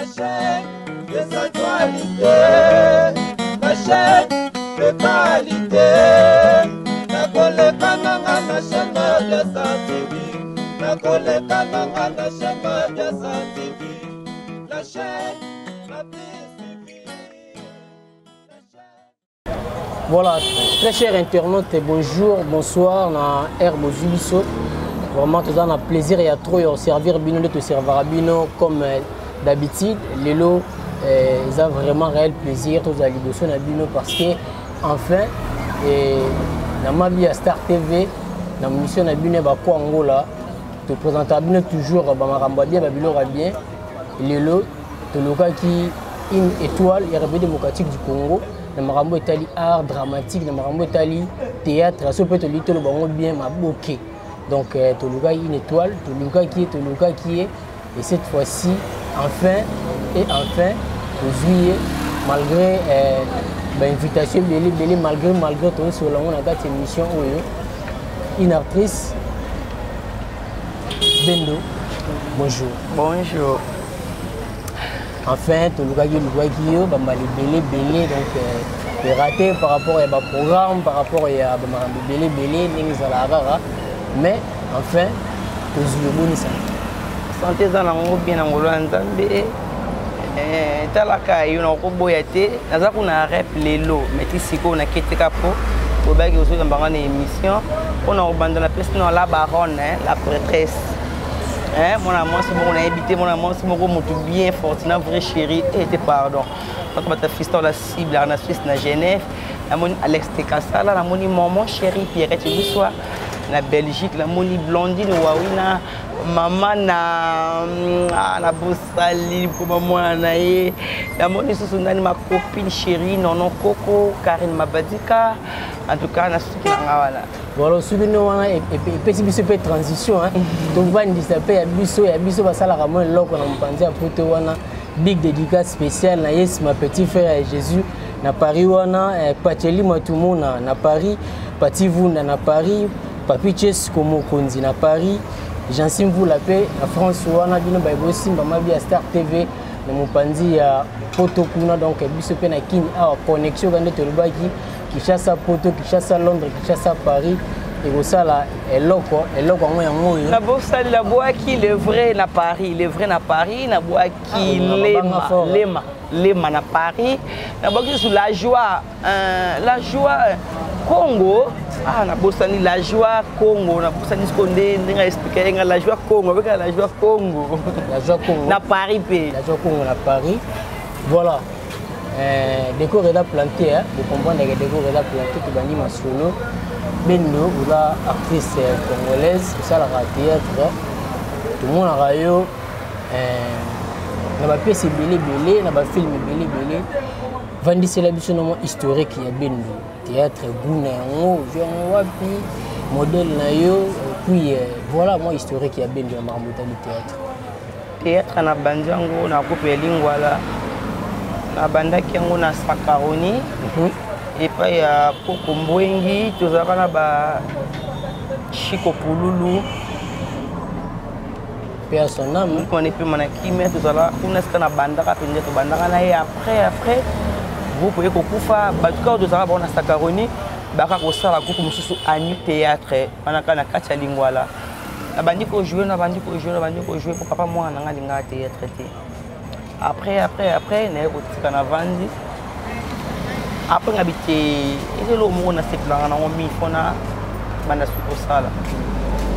La chaîne des actualités, la chaîne de qualité. La collecte na chaîne de sa TV, la collecte na chaîne de sa TV, la chaîne la plus suivie. Voilà, très chers internautes, bonjour, bonsoir, na Herbe Zubiso. Vraiment, tout ça, on a plaisir et à trop servir Bino de te servir à Bino comme d'habitude. Lélo, ils ont vraiment réel plaisir, tous à l'idée à Bino parce que, enfin, dans ma vie à Star TV, dans la mission à Bino, quoi en gros là, te présenter à Bino toujours, ma bien, bien. Lélo, tu le qui une étoile, il y a République démocratique du Congo. Dans Marambo Italie art dramatique, dans Marambo Italie théâtre, ça peut te lire le bango bien ma bouquet. Donc Toluka une étoile, Toluka qui est, et cette fois-ci, enfin, au juillet, malgré l'invitation, malgré ton sur la émission, une actrice, Bendo, bonjour. Bonjour. Enfin, Toluka qui belé, donc raté par rapport à programme, par rapport à belé, mais enfin, tu ça. Santé dans la bien en Hollande, talaka yo na ko boyate, naza kuna rep lelo, mais ici ko na kete kapo, au bag aussi dans une émission, on a abandonné la personne la baronne, la prêtresse. Mon amour, c'est bon, on a habité, mon amour, c'est bon, on bien fortuné, vrai chéri, et pardon. Quand on a fait la cible, on a fait na Genève, la moni Alex Tekasala, la moni maman chéri, Pierrette Boussois, la Belgique, la moni Blondine, Wawina, maman na Boussali, pour maman Anaïe, la moni Sousounani, ma copine chérie, Nonon Coco, Karine Mabadika, en tout cas, on a su qu'il y a voilà, si nous avons une transition, donc on va dire que il y a ça la ramon là qu'on a pensé à porter une big dédicace spéciale na yes ma petit frère Jésus na Paris wana Pacheli Matumuna na Paris Pati Vunda na Paris Papi Ches Komo Konzi na Paris Jean-Sim vous la paix na France wana bino ba bosi mama bi Star TV na mopanzi ya poto kuna donc biso pe na kini a connexion gande to lubaki Kishasa Poto, Kishasa Londres, Kishasa Paris, et ça là, est loco, la bourse, la boîte qui le vrai na Paris, le vrai na Paris, la boîte qui lema na Paris, la boîte qui sur la joie Congo, la bourse la joie Congo, la bourse ni sconde, ni expliquer la joie Congo, avec la joie Congo, na Paris la joie Congo na Paris, voilà. Décor est planté, de comprendre que décor est planté, tu vas dire solo. Bendo, ou la actrice congolaise, ça la théâtre. Tout le monde a rayo. La pièce est belé, na ba film belé. Vandi c'est la mission historique il y a Bendo. Théâtre goût na yango, genre wapi, modèle na yo, puis voilà moi historique il y a Bendo na Marambo théâtre. Théâtre na banjango na coupe lingwala. Na bandaki yango na Sakaroni et puis ya Koko Mbwengi tozaka na ba Chiko Pululu père son âme on est plus manaki mais tozala kuna ska na bandaka pende to bandaka na et après vous pouvez kokufa batuka tozala ba na Sakaroni baka ko sala groupe mususu ani théâtre manaka na kati ya lingwala na bandi ko jouer pour papa moi na ngalinga théâtre te. Après, on a vendu. Après, on a habité. Et c'est le moment où on a fait plan, on a mis on a sur ça.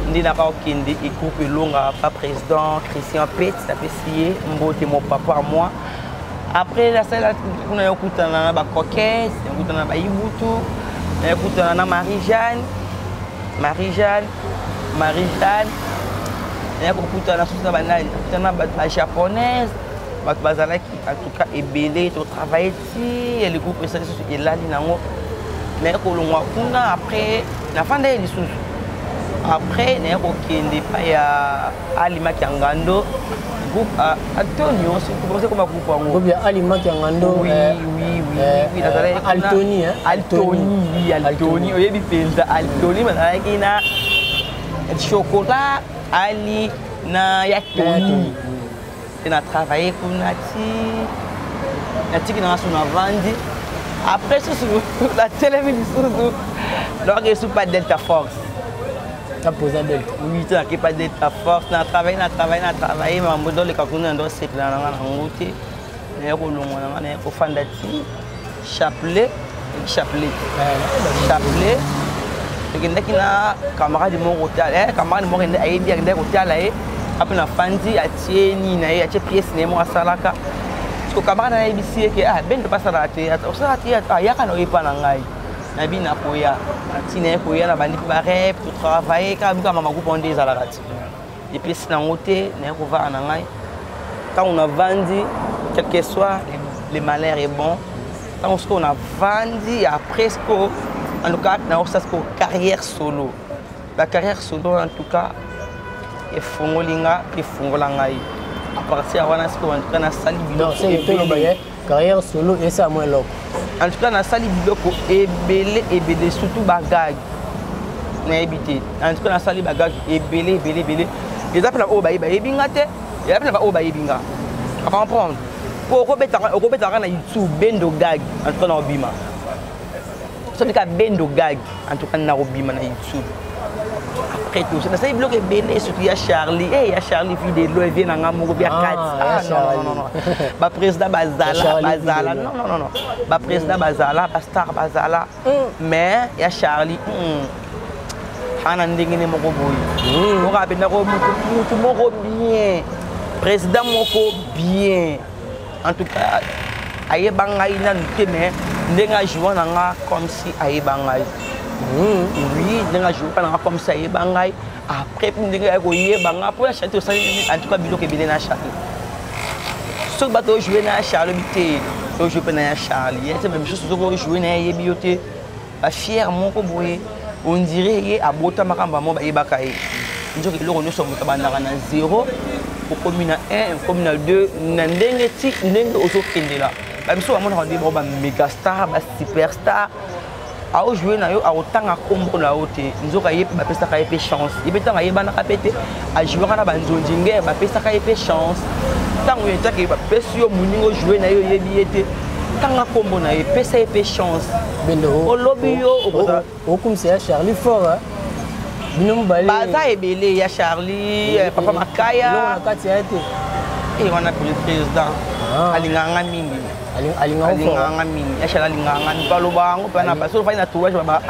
On a pas aucun groupe long, pas président, Christian Pet, ça fait scier, mon papa, moi. Après, la salle, on a écouté un coquet, on a écouté un Ibutu, on a écouté un Marie-Jeanne, on a écouté un japonaise. En tout cas, est belé, tu travailles ici, et le groupe est là, mais après, la fin de l'histoire. Après, il y a Alima Kiangando, groupe Antonio, c'est comme un groupe. Il y a Alima Kiangando, oui. Altoni, Altoni, il y a chocolat, Ali, na Yatoni. et na travaillé pour nati nati qui n'a pas vendu après sur la télévision donc il sous pas Delta Force ça pose un delta oui tu n'as pas Delta Force na travaillé mais mon le kakuna ndo c'est là na ngote na ko longo na ko fandati chapelet et que na camarade de mon hôtel camarade de mon aïe bien de hôtel là après na fandi atie ni na atie pièce ne mo asalaka so camarade na ibisi ke ben de passer la théâtre ça théâtre ya kana oipa na ngai na bi na koya tine koya na bandi ba rep pour travailler ka buka mama groupe onde za la rati et puis na ngote na ko va na ngai quand on a vendu quel que soit le malheur est bon quand on a vendu après ce en tout cas na ça c'est carrière solo la carrière solo en tout cas et fongolinga et fongolanga à partir de wana ce en tout cas na sali biloko c'est tout le carrière solo et ça moins loco en tout cas na sali biloko ebele surtout bagag na habité en tout cas na sali bagag ebele les appels au baïba ebinga te les appels au baïbinga à comprendre pour robeta na YouTube bendo gag en tout cas na obima ça dit que bendo gag en tout cas na obima na YouTube après tout ça c'est bloqué belé surtout il y a Charlie il y a Charlie fille de l'eau vient en amour bien non ba président bazala non ba président bazala ba star bazala mais il y a Charlie ana ndengene moko boy on rappelle na ko mutu moko bien président moko bien en tout cas aye bangai na nteme ndenga jouer na comme si aye bangai oui ndenga jouer na comme ça aye bangai après ndenga ko ye banga pour chanter en tout cas biloko ebele na Charlie so bato jouer na Charlie bité so jouer na Charlie c'est même chose so jouer na ye bioté ba fier moko boye on dirait ye abota makamba mo ba yebaka ye njoki loko no somo tabandaka na 0 pour commune 1 commune 2 na ndenge ti ndenge ozokendela ba biso amona ko ba méga star ba superstar a jouer na yo a otanga kombo na ote nzoka ye ba pesa ka ye chance ibetanga ye bana kapete a jouer kana banzonjinge ba pesa ka ye chance tango yeta ke ba pesa yo muningo jouer na yo yebi ete tanga kombo na ye pesa ye chance bendo o lobby yo o comme c'est Charlie fort baza ebele ya Charlie papa Makaya et on a pris le président alinganga mingi alinganga mingi ya Charlie alinganga mpalo bango pana ba so fa na touage ba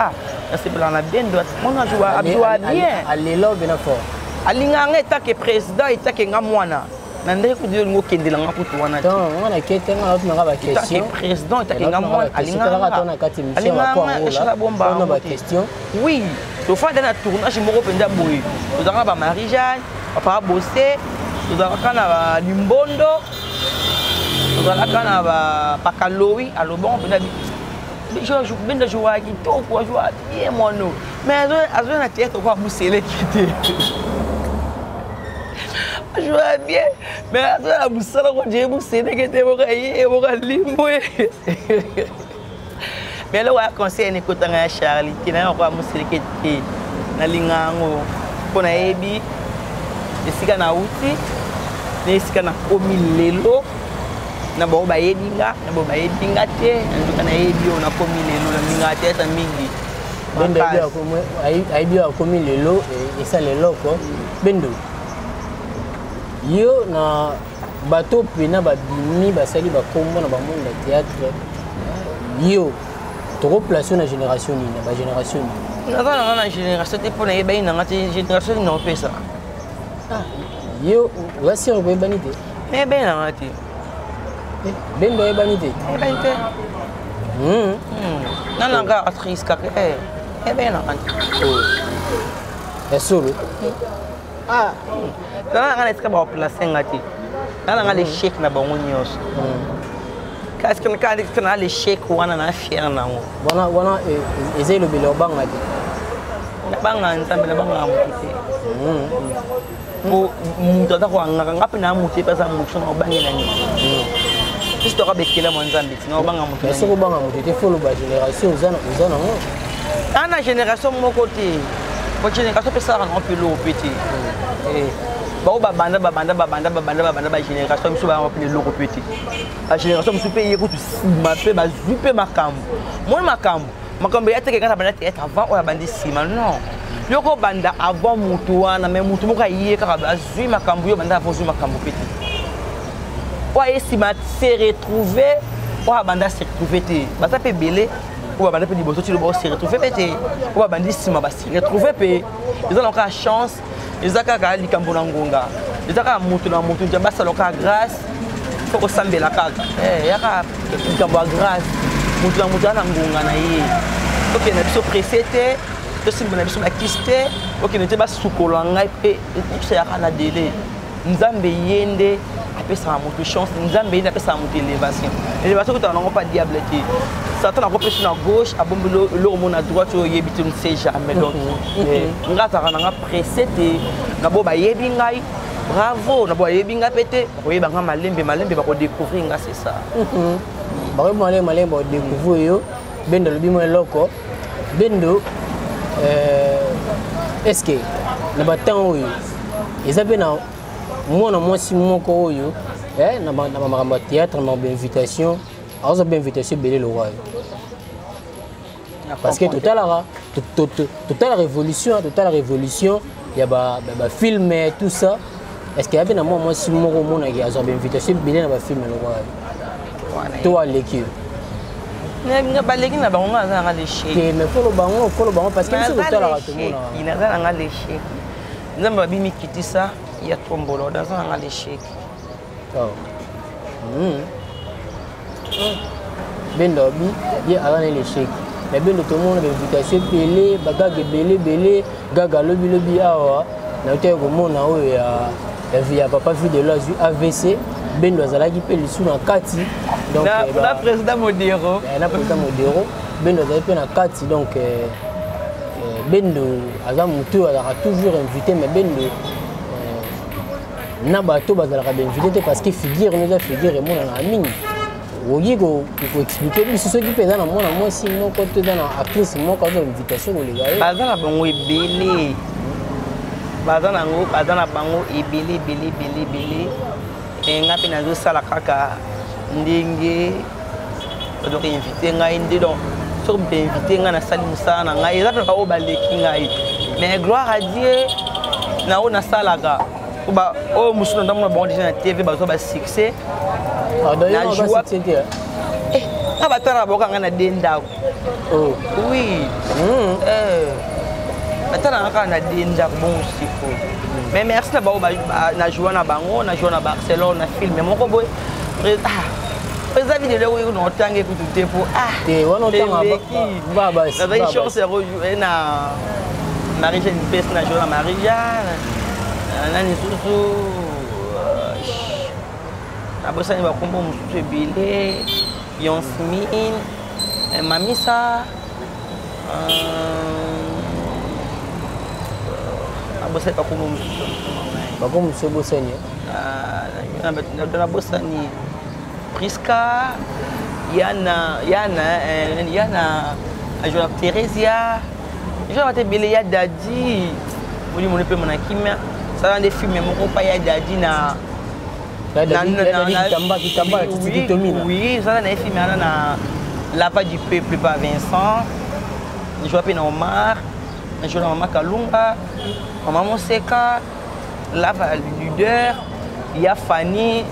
c'est pour la bendo on a joué bien alelo bena fort alinganga eta ke président eta ke ngamwana nande ko dio ngo kendela nga kutu wana donc on a quitté nga na ba question président eta ke ngamwana alinganga on a ba question oui to fa dans la tournage moko penda boy to danga ba Marie-Jeanne papa bossé to danga kana ba Limbondo to danga kana ba Pakalowi alobon penda je joue bien de jouer qui to ko jouer bien mono mais azo na tête ko busele kité jouer bien mais azo na busala ko je busele kité mo ka limbo mais là, on conseille à écouter Charlie, qui n'a pas de na lingango, qu'on a ébi, et si on a outil, et si on a commis l'élo, na bo ba yebinga, na bo ba yebinga te, on a ébi, on a commis l'élo, na binga te, ta mingi. Bendo aibi a commis l'élo, et ça l'élo quoi. Bendo. Yo na bateau pena ba bimi ba sali ba kombo na ba monde de théâtre. Yo trop placé na génération ni na ba génération ni na génération te pona yeba ina ngati génération non pesa yo wasi on yeba ni te mais ben na ngati ben do yeba ni te na nga actrice ka ben na ngati est solo na nga eska ba placer ngati na nga les chèques na bango nyos parce que quand on a les chèques on a fier na ngo wana ezelo belo banga te banga ntambe banga mutite po muto ta ko ngapi na muti pesa mutu na bangi na ni histoire bekela mo nzambe na banga mutu est-ce que banga mutu te follow ba génération uzana ngo ana génération mo côté ko génération pesa na pelo petit bao babanda génération biso ba appelé loko petit la génération biso pe yeko tu sima pe ba zupe makambo mon makambo ya teke kana banda être avant ou bandi sima non yoko banda avant mutu wana mais mutu moko yé ka ba zui makambo yo banda avant zui makambo petit ouais sima se retrouver ou banda se retrouver te ba ça pe belé ou banda pe di boso ti lo se retrouver pe ou bandi sima ba se retrouver pe ils ont encore chance ils ont kaka likambo na ngonga ils ont mutu na mutu jamba saloka grâce faut ko sambela kaka yaka likambo grâce mutu na mutu na ngonga na ye OK na biso précété to simba na biso makiste OK na te ba sukola ngai pe tout ça yaka na délai nzambe yende apesa mutu chance nzambe yende apesa mutu élévation que tu n'as pas diable ti Satan a repris sur la gauche, a bombé le à droite, il ne sait jamais. Donc, on a précédé, on a yebingai, bravo, on a yebinga pété, on a malembe, on va découvrir, c'est ça. Malem, on découvrir, bendo le bimo loko, bendo, est-ce que, na battant oyo, ils avaient na, moi si mon koyo, na ma théâtre, na ma invitation. Alors, j'ai invitation Belé le roi. Parce que toute la révolution, il y a des films et tout ça. Est-ce qu'il y a bien un moment si mon roman qui a une invitation Belé dans le film le roi? Toi, l'équipe. Mais faut le bango parce que c'est tout à l'heure. Il n'a pas l'échec. Nous avons mis quitter ça, il y a trop de boulot dans un l'échec. Bendo bi ye ala na l'échec mais bendo tout le monde invitation pelé bagaga belé gaga lobi awa na te ko mona o ya via papa vie de l'ASU AVC bendo azalaki pe lisu na kati donc na président Modero bendo azalaki pe na kati donc bendo aza mutu azaka toujours invité mais bendo na bato bazalaka invité parce que figure nous figure et mona na mingi il faut expliquer ce qui pèse dans moi si mon côté dans actrice mon côté invitation les gars bazana bango ebele bazana bango ebele et ngapi nazo sala kaka ndenge donc invité ngai ndi donc sur invité ngai na sali musala na ngai eza pa o baleki ngai mais gloire à Dieu na o na salaka ba o musuno ndamona bango déjà na TV bazo ba succès d'ailleurs on va s'exciter ah bah t'as boka ngana denda oh oui t'as ngana denda bon siko mais merci na ba na jouer na bango na jouer na Barcelone na film mon ko boy président vidéo oui on tangue ku tout tempo et on tanga baba na une chance rejouer na Marie-Jeanne Pes na jouer na Marie-Jeanne nani susu abosani bakombo mususu ebele Yonsmin Mamisa abosani bakombo mususu bosani na bosani Priska Yana ajona Theresia ajona tebele ya Dadi muli mona pe mona kimia ça des films moko pa ya Dadi na oui, ça a filmé na La Voix du Peuple par Vincent. Je joue à Omar, je joue à Maman Kalunga, Maman Seka, La Voix leader, il y a Fanny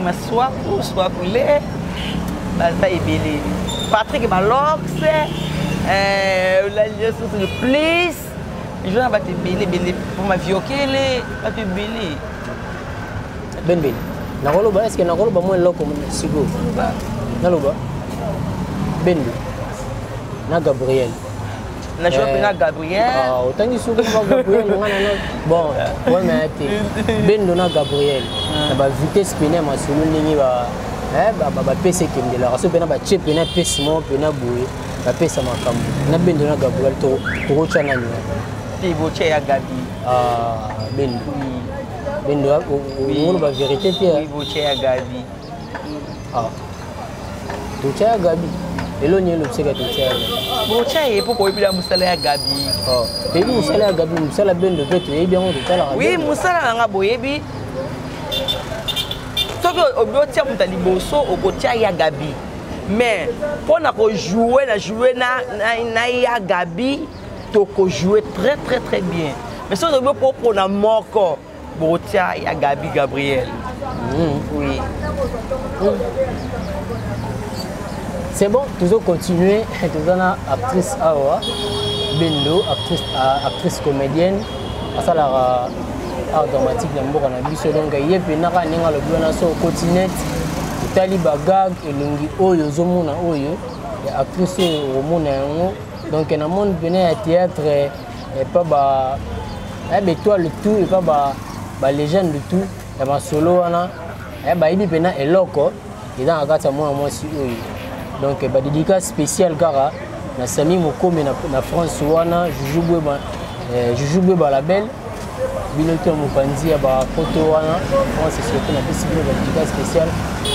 Massoua, Soakoulé, Baza Ebele, Patrick Malox, la le Plus, je joue à Bélé pour ma viokele, Bélé. Ben nakoloba est-ce que nakoloba moi loko sigo naloba Bendo na Gabriel na joué na Gabriel autant suko ba Gabriel ngana bon ouais mais Bendo na Gabriel na ba vitesse pena masolo ndingi ba pese kende la raso pena ba chip pena pese mo pena boye ba pesa makambo na Bendo na Gabriel to rocha na nyo ti boche ya Gabi Bendo Bendo on va vérité Pierre oui boche ya Gabi totia Gabi elo ni lo tseka totia bon tia et pour koyebila musala ya Gabi et puis musala ya Gabi musala bendo pe to yebi yango totala oui musala nga boyebi soki obotia muta liboso okotia ya Gabi mais pour na ko jouer na ya Gabi to ko jouer très bien mais si on veut pour na moko botia ya Gabi Gabriel oui c'est bon toujours continuer toujours na actrice awa bendo actrice comédienne asala art dramatique na mboka na biso donc yepe naka ninga lobi na so continent itali bagag elongi oyo zomona oyo ya actrice romona yango donc na monde bene ya théâtre et pas ba étoile tout et pas ba légende tout ya ba solo wana ba ibi pena eloko ida akata mwana mwasi oyo donc ba dédicace spéciale kara na Sami Mokome na France wana Juju Bwe ba label binoto mopanzi ya ba photo wana France surtout na bisibino ba dédicace spéciale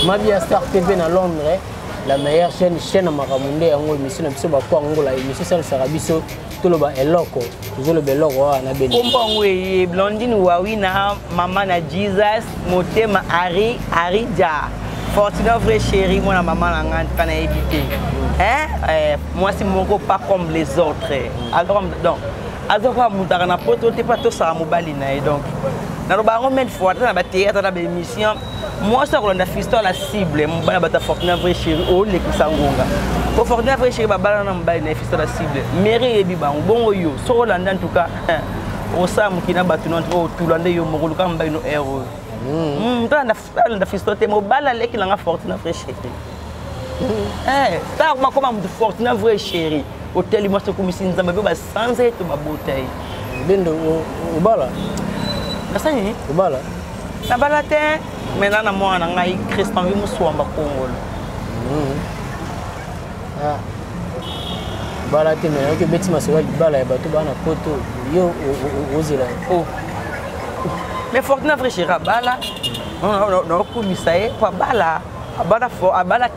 Mabia Star TV na Londres la meilleure chaîne makamunde yango émission na biso ba kwa ngola émission sala sarabiso toloba eloko tozolo beloko wana beni kombo ngwe Blondine Wawina mama na Jesus motema Ari Dia Fortuna vrai chéri moi na maman na ngant kana éviter moi c'est mon pas comme les autres alors donc azoko mutaka na poto te pas to sa mobali na donc na robango men fois na ba théâtre na ba émission moi ça on a fiston la cible mon bana bata Fortuna vrai chéri o le kisangonga ko Fortuna vrai chéri ba bala na mbali na fiston la cible mairie ebi bango bongo yo so Hollande en tout cas o sa mukina batu non to tulande yo mo luka mbali no héros na fiston te mo bala le ki nga Fortuna vrai chéri ça ma comment mon Fortuna vrai chéri hôtel moi ce comme si nzamba ba sans être ma bouteille bendo ubala na sani ubala na bala te maintenant na moi na ngai Christian vi muswamba Congo bala te mais que beti masoba bala ba to bana poto yo ozela mais Fortuna vrai chéri bala non comme ça pas bala abala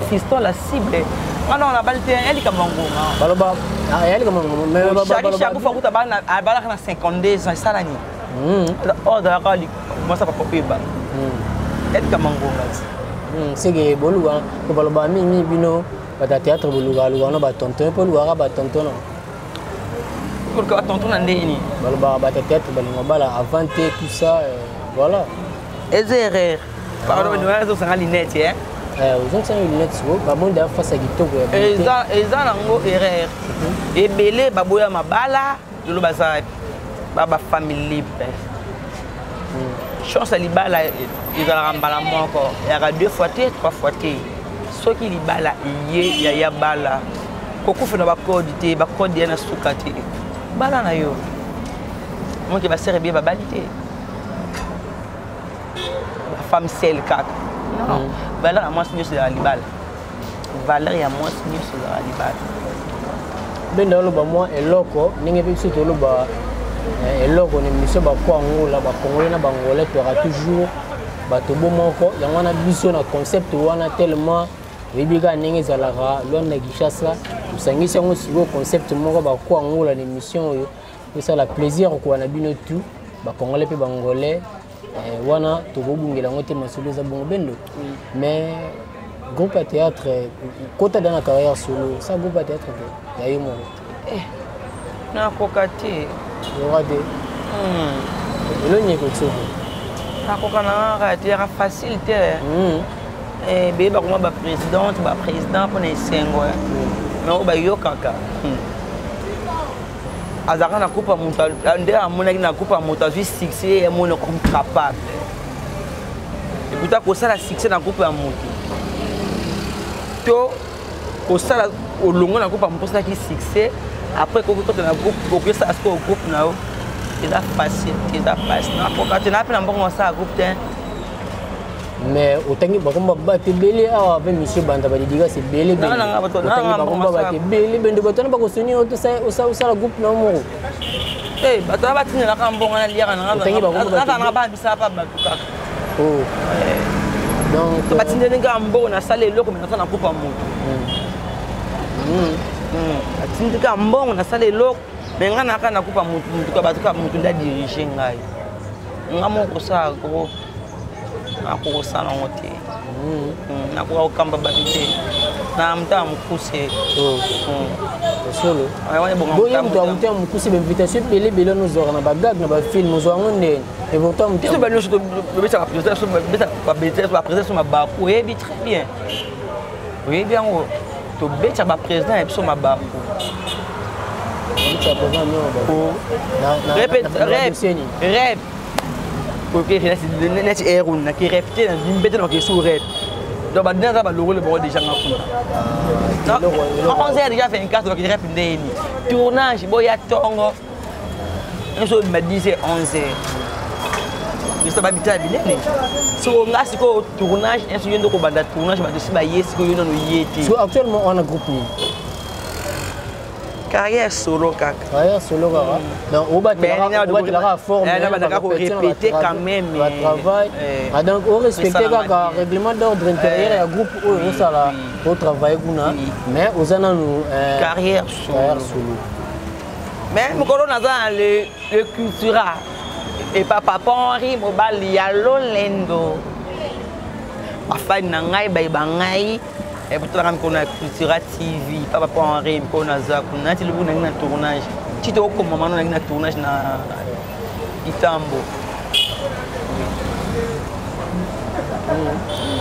fiston la cible non la balle elle est comme un baloba elle comme mais chaque fois que tu bala abala na 52 ans ça là ni oh d'accord moi ça pas pas elle comme un c'est que boluga ko baloba mi bino ba théâtre boluga luga no ba tonton po luga ba tonton non pour que tonton ndeni baloba ba théâtre balinga bala avant tout ça voilà erreur pardon nous allons sur la lunette hein aux gens une lunette so ba monde face à kitoko eza nango erreur ebele baboya mabala lolo baza baba famille chance libala ezala mbala moko ya 2 fois te 3 fois te soki libala iye ya bala kokufa na ba code te ba code ya na suka te bala na yo monke ba sere bien ba balite la femme celle kaka non valeur à moi c'est sur la libala valeur ya moi c'est sur la libala benda lo ba moi eloko ninge pe surtout lo ba eloko ni mission ba kwa ngola ba congolais na bangolais tu auras toujours ba to bomoko yango na biso na concept wana tellement bibiga ninge zalaka lo na Kinshasa usangisi yango siko concept moko ba kwa ngola ni mission yo ça la plaisir ko na bino tout ba congolais pe bangolais wana to bobungela ngote masolo za bongo bendo mais groupe à théâtre kota dans la carrière solo ça groupe à théâtre ya yemo na kokati yorade lo ni ko tsoko na kokana ra facile te be ba kuma ba président pour na sengo mais ba yo kaka azaka na coupe muta nde amona na coupe muta vi succès amona comme capable et puis ta ko sala succès na coupe ya mutu to ko sala olongo na coupe muta ça qui succès après ko ko na groupe ko ça asko groupe na o eza facile eza facile na ko ka tena pe na mbongo ça groupe te mais otangi bakomba bate belé awa avec monsieur banda ba diga c'est belé belé na bakomba bate belé bende batona ba ko soni o to ça la groupe na mo bato ba tinela ka mbongo na liaka na otangi bakomba na ba bisa pa ba tukaka oh donc batindeli nga mbongo nasala eloko mais naza na groupe ya moto batindeli nga mbongo nasala eloko mais nga naka na groupe ya moto bato ka moto nda dirige ngai nga moko kosala groupe nakokosala yango te nakoka kokamba bato te na moto ya mokuse solo boye moto ya moto ya mokuse bainvitation ebele nozwaka na bagag na bafilme ozwa yango ndeni et pourtant moto biso banyonso tobetaka baprésident so mabaku oyebi très bien oyebi yango tobetaka baprésident ya biso mabaku rep neti erun naki rep te mbete na makesu rep donc badina aza balongole bango déjà nga kuna 11h déjà 24 baki rep ndeni tournage boya ntongo nyonso obima 10h 11h biso babita binene so nga sikoyo tournage nyonso yo ndoko banda tournage bato si baye sikoyo yo nano ye te so actuellement on a groupe nini carrière solo kaka. Carrière solo kaka. Donc au bas tu la forme. On va répéter quand même. Travail. Donc au respecter kaka règlement d'ordre intérieur et groupe où ça là au travail kuna mais aux nous carrière solo. Mais mon corona dans le cultura et papa Henri mobile ya lolendo. Afai na ngai bai bangai. Et pour toi, on a Cultura TV, papa Henri, on a Zak, on a un tournage. Tu te vois comme maman, on a un tournage na Itambo.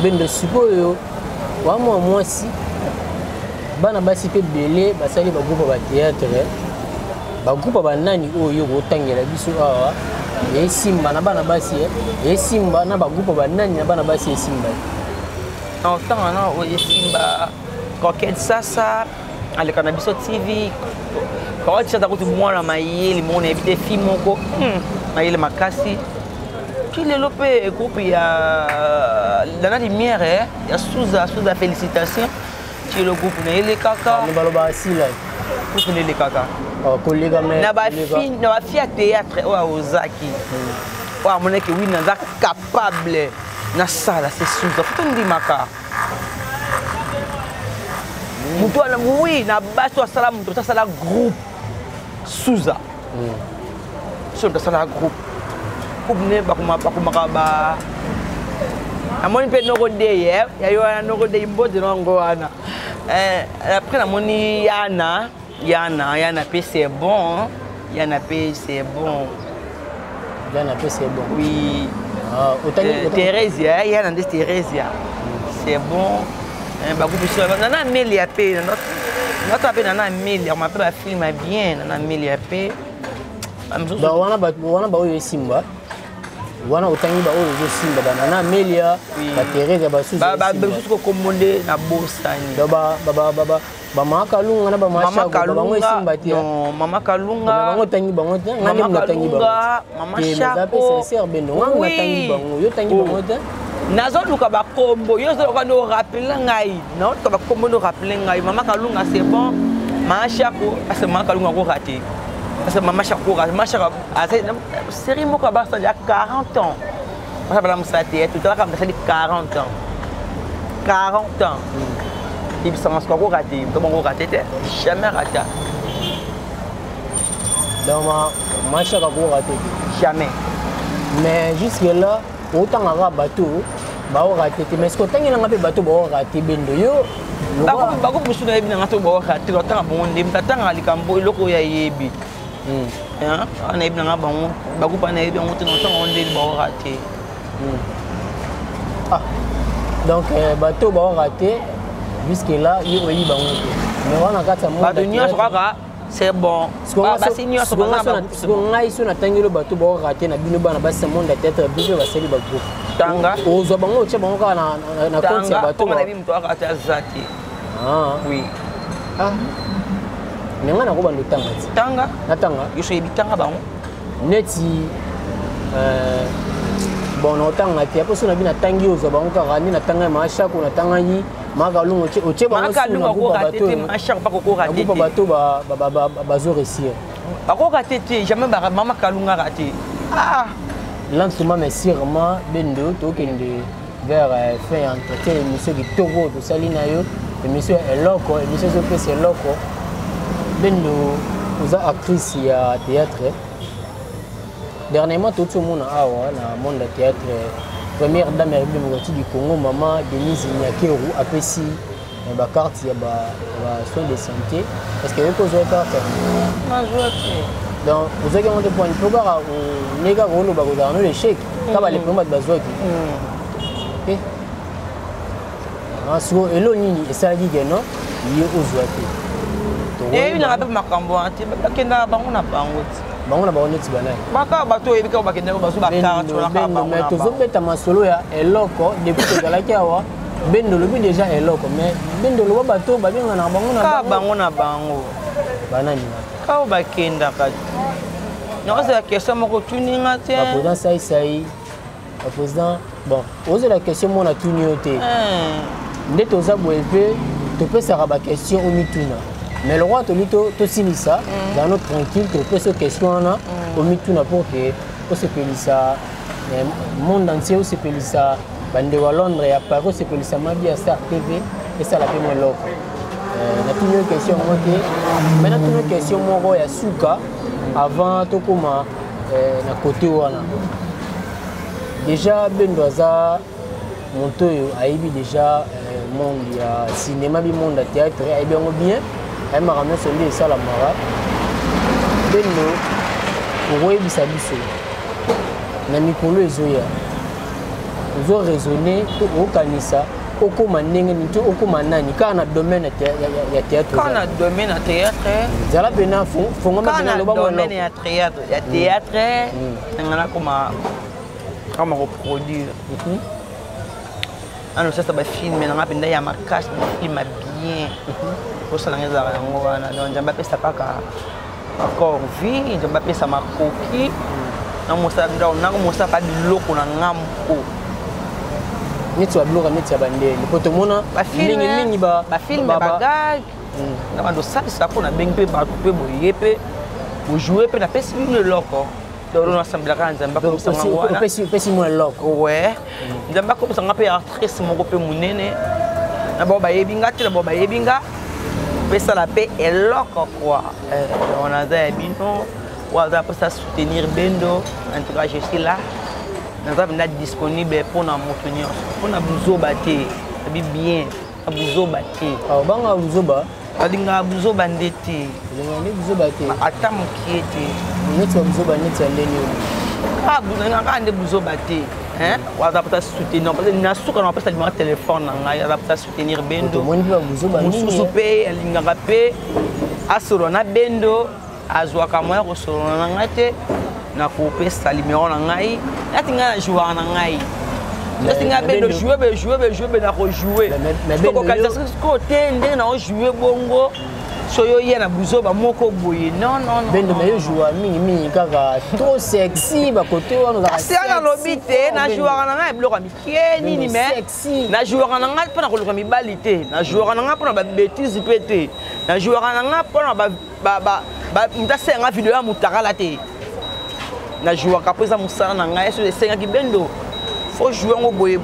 Ben de suppose, moi si, bana basi pe belé, basali ba groupe ba théâtre, ba groupe ba nani oyo otangela biso awa, et simba na bana basi, et simba na ba groupe ba nani na bana basi simba. En temps, on a Simba, Coquette Sasa, le Cannabis TV. Quand tu as dit moi, la maille, les mon évité, Fimoko, maille, Makasi. Puis le lopé, groupe, il y a la lumière, il y a Souza, félicitations. Tu le groupe, il y a les caca. On va le bassi là. Groupe, les caca. Collègue, mais. Na ba fille à théâtre, au Zaki. Ouais, mon équipe, oui, n'a capable. Na sala c'est Souza faut me dire maka mutu ana oui na baso sala mutu ça sala groupe Souza sur sala groupe kubne bakuma ba amoni pe no rode ya yo no rode imboze no ngoana après la moni yana pe c'est bon yana pe c'est bon oui. Thérésia, il y a un Thérésia. C'est bon. Nana Amélie P. Notre appel Nana Amélie, on m'appelle la film bien. Nana Amélie P. On a Simba. On a Simba. Nana Amélie, la Thérésia, commandé na Bosani. Mama Kalunga na Mama Kalunga Mama Chapo Nazo luka ba kombo yo zo ka no rappeler ngai na to ba kombo no rappeler ngai Mama Kalunga c'est bon Mama Chapo parce que Mama Kalunga ko raté parce que Mama Chapo série moko ba ça il y a 40 ans ça va me sater tout là comme ça 40 ans 40 ans. Il s'en est encore raté. Comment on raté? Jamais raté. Donc, ma chère a raté. Jamais. Mais jusque-là, autant de bateau, raté. Mais est-ce que tu as un bateau raté? Bako musuno yebi na to bo raté. Lotanga bonde mtatanga alikambo iloko ya yebi. Hein? On yebi na bango. Bako pa na yebi on te lotanga onde bo raté. Ah. Donc, bateau raté. Jusque là, il y a eu mais on a gâté moi. C'est bon. Parce que si on a tangué le bateau, on a raté na bino bana basi monde la tête bino va salir bateau. Tanga. Ozo bango tche bango na compte ya bateau. Comment na bino raté azati. Ah. Oui. Ah. Nenga na ko bando tanga. Tanga. Na tanga. Yo so bitanga bango. Neti bon on tanga ti apo so na bina tangi ozo bango ka rani na tanga ma shako na tanga yi Magalunga oche bango ko raté ma shako pa ko raté. Ko bateau ba zo réussir. Ba ko raté jamais ba Mama Kalunga raté. Ah. Lentement mais sûrement bendo to kende vers fin entretien émission qui togo to salina yo émission eloko émission zo pese eloko bendo uza actrice ya théâtre dernièrement tout le monde a na monde théâtre première dame république du Congo maman Denise Nyakeru apesi ba carte ya ba soins de santé est-ce que vous avez carte na joué donc vous avez monté pour une programme ou nega rolo ba ko dans le chèque ka ba les promos ba zoki OK aso elo nini esali geno ye ozwaki et une rappel makambo ati bakenda bango na bango bango na bango neti banai baka bato ebika bakenda baso ba carte na ka bango mais tozo beta masolo ya eloko depuis que galaki awa bendo lobi déjà eloko mais bendo loba bato babenga na bango na bango banani ka bakenda ka non c'est la question moko tuninga te le président sai le président bon ose la question mona tuniote nde toza boye pe topesaka ba question au mituna mais le roi tolito tosilisa dans notre tranquille topesa question wana au mituna pour que osepelisa monde entier osepelisa bande wa Londres ya Paris osepelisa mabi ya Star TV esala pe mo eloko na tuni question moke mais na tuni question moko ya suka avant tokoma na côté wana déjà bendo aza montoyo aibi déjà monde ya cinéma bi monde ya théâtre aibi ngo bien ay makamno sondi esala mara bendo okoyebisa biso na mikolo ezoya ozo raisonner okanisa okoma ndenge nito okoma nani kaka na domaine ya théâtre kaka na domaine ya théâtre zala pena fongo mapena loba domaine ya théâtre ngana kama reproduire ano sasa ba film na penda ya makasi film bien osala ngeza yango wana donc njamba pesa kaka encore vie njamba pesa makoki na mosa ndao na mosa pa biloko na ngampo neti wa biloko neti ya bandeli po tomona mingi ba film ba gag na bando salisa ko na bengi pe ba pe boye pe bo jouer pe na pesa le loko donc on assemble ka nzamba ko sama wana pesi mo loko ouais nzamba ko sanga pe actrice moko pe munene na bo ba yebinga te na bo ba yebinga pesa la pe eloko quoi on a za bino ou za pour soutenir bendo en tout cas je suis là nous sommes disponible pour nous soutenir pour nous buzoba te bien buzoba te banga buzoba alinga buzoba ndete ndenge buzoba te ata mokiete neti buzoba neti ndeni buzanga kande buzoba te waza pour soutenir parce que na suka na pesa numéro téléphone na ngai za pour soutenir bendo moni ba buzoba nini mususu pe alinga pe asoro na bendo azwaka moya ko soro na ngai te na kopesa numéro na ngai natinga na joueur na ngai natinga bendo jouer na ko jouer ko kalisa ko te ndenge na jouer bongo soyo ye na buzoba moko boye non bendo mais joueur mingi kaka trop sexy ba côté wana za sexy na lobite na joueur na ngai bloka mikieni ni mais na joueur na ngai pona ko luka mibali te na joueur na ngai pona ba bêtise pété na joueur na ngai pona ba mutasenga video ya mutakala te na joueur kapesa musala na ngai so esenga ki bendo faut jouer ngo boye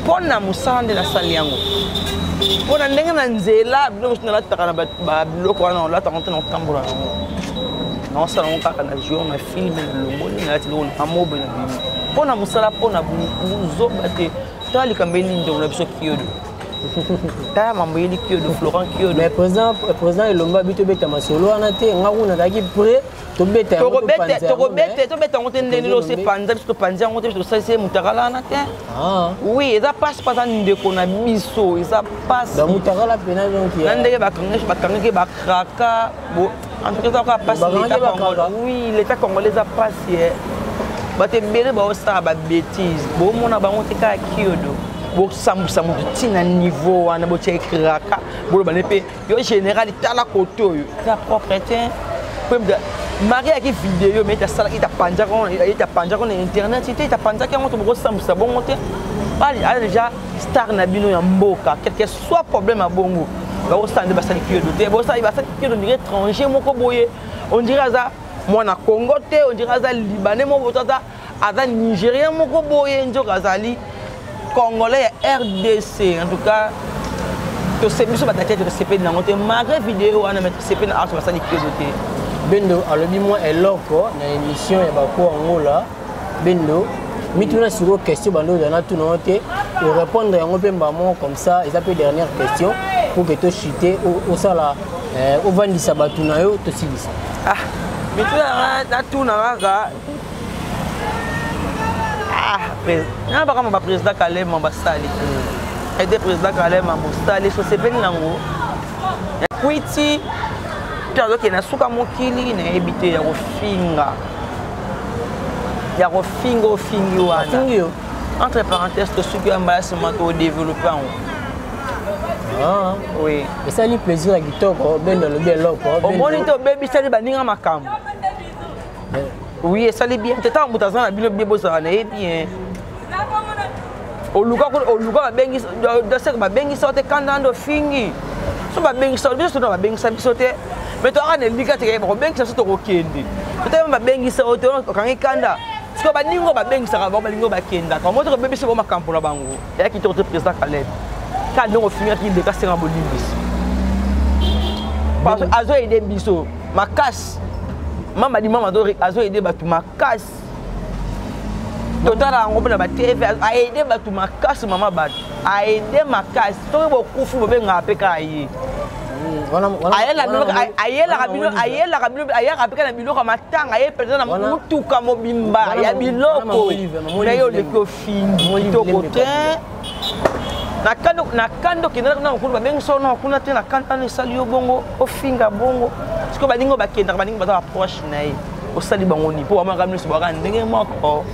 pona musala de la sali yango pona ndenge na nzela biloko na la takana ba biloko wana la takante na tambola non sala ngo kaka na jouer na film na lomoni na tilo na mobo na bimi pona musala pona buzo bate tali kambeli ndo na biso kiyodo ta mambo yeli kiyodo Florent kiyodo mais président elomba bito beta masolo ana te ngakuna daki pré to beta ngote ndeni lo se panza biso panza ngote biso sa se mutakala na te oui eza passe pas ndeko na biso eza passe da mutakala pena donc ya ndenge bakangeke bakraka bo en tout cas passe l'état congolais oui l'état congolais a passé bate bele ba osa ba bêtise bo mona bango te ka kiyodo bo sambusa mo tina niveau wana bo chekraka bo ba nepe yo général tala koto yo ta propriété comme Maria qui vidéo mais ta sala ita panja ko na internet ita panja ki ngo to bo sambusa bongo te bali a déjà star na bino ya mboka quel que soit problème a bongo ba osande ba sala kiyodo te bo sala ba sala kiyodo ni étranger moko boye on dirait ça mwana Congo te on dirait ça libanais moko to ça aza nigérien moko boye njoka zali congolais ya RDC en tout cas to c'est biso bataki to CP na ngote malgré vidéo wana mettre CP na art basali kizote Bendo alobi moi eloko na émission ya bako angola Bendo mituna sur question bando dana tout non te et répondre yango pemba mo comme ça et ça peut dernière question pour que to chuter au sala au vandisa batuna yo to silisa ah mituna na tout na ga ah président ba kama ba président Kalema ba sali et des président Kalema ba sali so CP nango kwiti tazo ke na suka mokili na ebité ya kofinga fingi wana entre parenthèses que ceux qui ont mal au développer ah oui et ça lui plaisir à kitoko Bendo le bien loko au moniteur baby ça li baninga makam oui ça li bien tata mutaza na bino bibo ça na bien oluka bengi de ce que bengi sorte kandando fingi so ba bengi sorte biso na ba bengi sorte mais toi on est liga te ba bengi sorte to kokende peut-être ba bengi sorte kangi kanda parce que baningo ba bengi saka ba baningo ba kenda quand moto bébé c'est ba makampo na bango ya ki to président Kaleb quand on finir ki de kassenga bolibis parce azo aider biso makas mama di mama do azo aider batu makas total ngo na ba TV a aider batu makas mama batu a aider makas to bo kufu be ngape kai ayela kabilo na biloko matanga ye peut-être na mutuka mobimba ya biloko na yo le kofingi to kote na kando kinana na okulu ba bengi sono kuna te na kanta ni sali yo bongo ofinga bongo siko baningo bakenda baningo bato approche na ye osali bango ni po amaka miso baka ndenge moko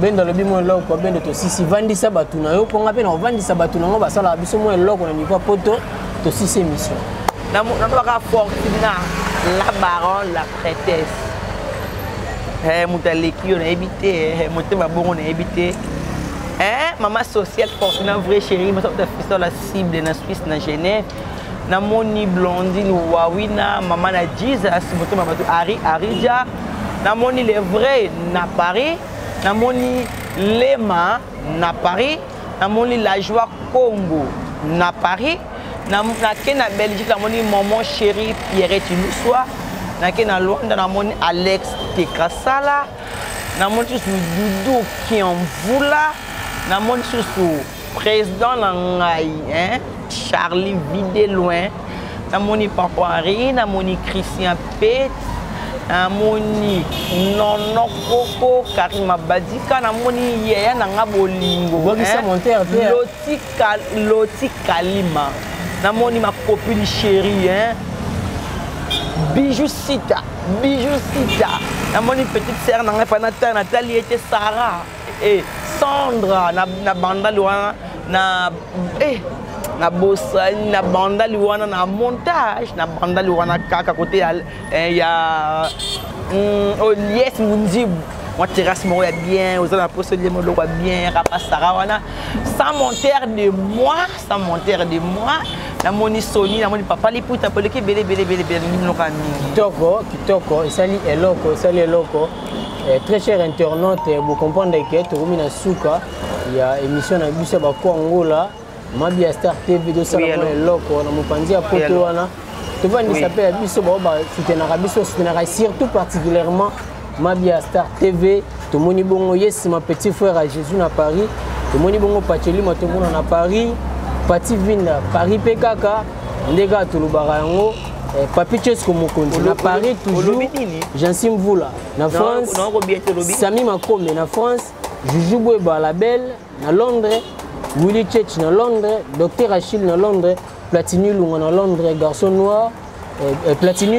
Bendo le bimo loko Bendo to sisi vandisa batuna yo ponga pe na vandisa batuna ngo basala biso mo loko na niveau poto to sisi émission na baka Fortuna la baronne la prêtresse mutaleki on a évité motema bongo na évité maman sociale Fortuna vrai chérie ma fils la cible na Suisse na Genève na moni blondine wawina maman na Jesus motema bato Arija na moni les vrais na Paris na moni Lema na Paris na moni la joie Congo na Paris na na Belgique na moni maman chérie Pierrette Luswa na Londres na moni Alex Tekasala na moni Doudou Kianvula na moni président na ngai Charlie Videloin na moni Papa Henri na moni Christian Pet na moni Nono Koko Karima Badika na moni Yaya na Ngabolingo Loti Kalima na moni ma copine chérie Bijou Sita na moni petite sœur na ngai Nathalie était Sarah et Sandra na banda luana na bosani na banda luana na montage na banda luana kaka côté ya Olies Mundibu moi terrasse mo ya bien aux la poste de mo bien rapa Sarah wana sans monteur de moi na moni Sony na moni papa liputa peleke belé no kami kitoko esali eloko très cher internaute vous comprenez que to mina suka ya émission na biso ba Angola Mabia Star TV do sala eloko na mopanzi ya poto wana to vandi s'appelle biso ba soutenir surtout particulièrement Mabia Star TV to moni bongo yes ma petit frère à Jésus na Paris to moni bongo Pacheli ma to mona na Paris Pati Vinda Paris PKK ndega to lubara yango Papi Chesko Mokonzi na Paris toujours Jansim Vula na France Sami Makome na France Juju Bweba la Belle na Londres Willy Church na Londres Dr Achille na Londres Platini Lunga na Londres Garçon Noir Platini